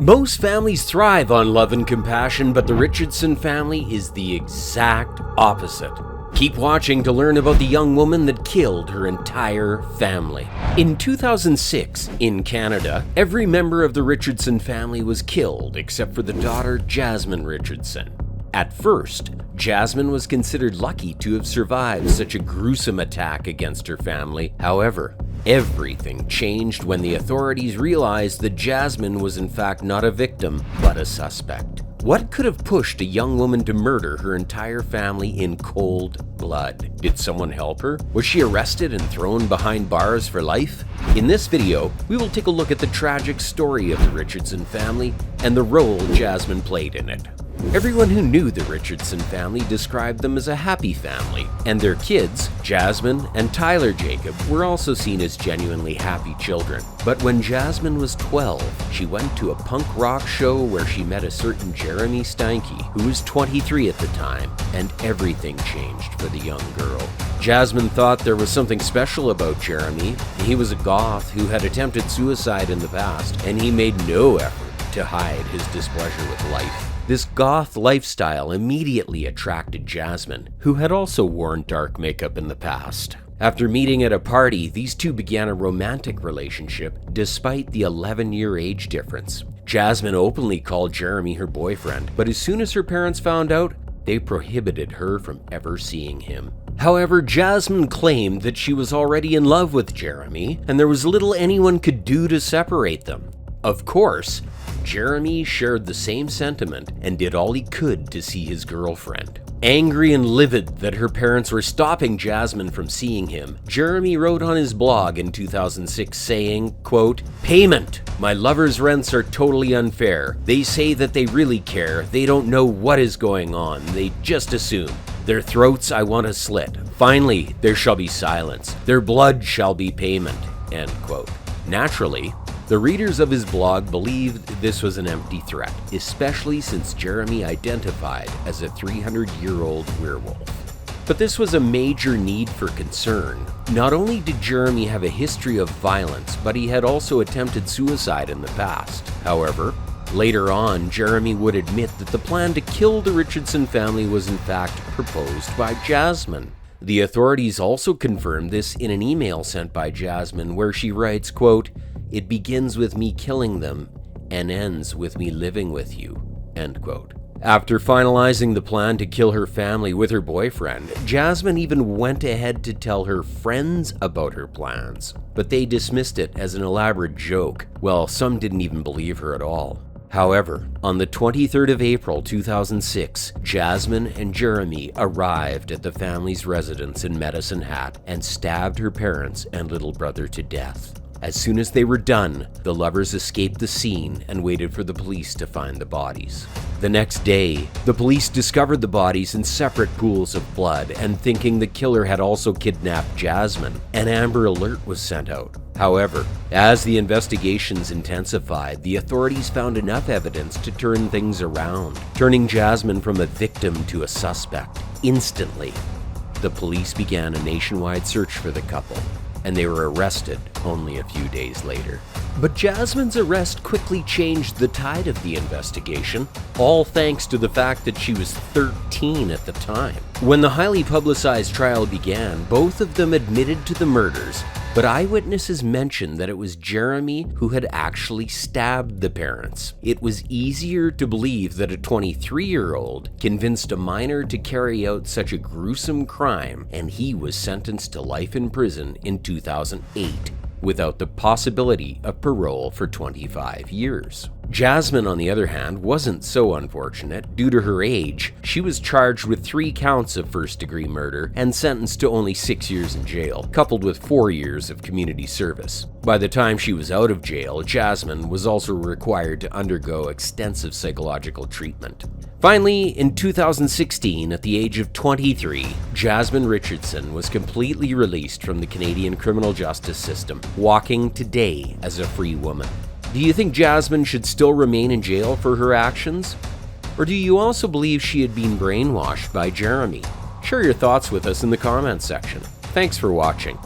Most families thrive on love and compassion, but the Richardson family is the exact opposite. Keep watching to learn about the young woman that killed her entire family. In 2006, in Canada, every member of the Richardson family was killed except for the daughter Jasmine Richardson. At first, Jasmine was considered lucky to have survived such a gruesome attack against her family. However, everything changed when the authorities realized that Jasmine was in fact not a victim, but a suspect. What could have pushed a young woman to murder her entire family in cold blood? Did someone help her? Was she arrested and thrown behind bars for life? In this video, we will take a look at the tragic story of the Richardson family and the role Jasmine played in it. Everyone who knew the Richardson family described them as a happy family, and their kids, Jasmine and Tyler Jacob, were also seen as genuinely happy children. But when Jasmine was 12, she went to a punk rock show where she met a certain Jeremy Steinke, who was 23 at the time, and everything changed for the young girl. Jasmine thought there was something special about Jeremy. He was a goth who had attempted suicide in the past, and he made no effort to hide his displeasure with life. This goth lifestyle immediately attracted Jasmine, who had also worn dark makeup in the past. After meeting at a party, these two began a romantic relationship despite the 11-year age difference. Jasmine openly called Jeremy her boyfriend, but as soon as her parents found out, they prohibited her from ever seeing him. However, Jasmine claimed that she was already in love with Jeremy, and there was little anyone could do to separate them. Of course, Jeremy shared the same sentiment and did all he could to see his girlfriend. Angry and livid that her parents were stopping Jasmine from seeing him, Jeremy wrote on his blog in 2006 saying, quote, "Payment! My lover's rents are totally unfair. They say that they really care. They don't know what is going on. They just assume. Their throats I want to slit. Finally, there shall be silence. Their blood shall be payment." End quote. Naturally, the readers of his blog believed this was an empty threat, especially since Jeremy identified as a 300-year-old werewolf. But this was a major need for concern. Not only did Jeremy have a history of violence, but he had also attempted suicide in the past. However, later on, Jeremy would admit that the plan to kill the Richardson family was in fact proposed by Jasmine. The authorities also confirmed this in an email sent by Jasmine where she writes, quote, "It begins with me killing them and ends with me living with you." End quote. After finalizing the plan to kill her family with her boyfriend, Jasmine even went ahead to tell her friends about her plans, but they dismissed it as an elaborate joke, while some didn't even believe her at all. However, on the 23rd of April 2006, Jasmine and Jeremy arrived at the family's residence in Medicine Hat and stabbed her parents and little brother to death. As soon as they were done, the lovers escaped the scene and waited for the police to find the bodies. The next day, the police discovered the bodies in separate pools of blood, and thinking the killer had also kidnapped Jasmine, an Amber Alert was sent out. However, as the investigations intensified, the authorities found enough evidence to turn things around, turning Jasmine from a victim to a suspect. Instantly, the police began a nationwide search for the couple, and they were arrested only a few days later. But Jasmine's arrest quickly changed the tide of the investigation, all thanks to the fact that she was 13 at the time. When the highly publicized trial began, both of them admitted to the murders, but eyewitnesses mentioned that it was Jeremy who had actually stabbed the parents. It was easier to believe that a 23-year-old convinced a minor to carry out such a gruesome crime, and he was sentenced to life in prison in 2008, without the possibility of parole for 25 years. Jasmine, on the other hand, wasn't so unfortunate. Due to her age, she was charged with 3 counts of first-degree murder and sentenced to only 6 years in jail, coupled with 4 years of community service. By the time she was out of jail, Jasmine was also required to undergo extensive psychological treatment. Finally, in 2016, at the age of 23, Jasmine Richardson was completely released from the Canadian criminal justice system, walking today as a free woman. Do you think Jasmine should still remain in jail for her actions? Or do you also believe she had been brainwashed by Jeremy? Share your thoughts with us in the comments section. Thanks for watching.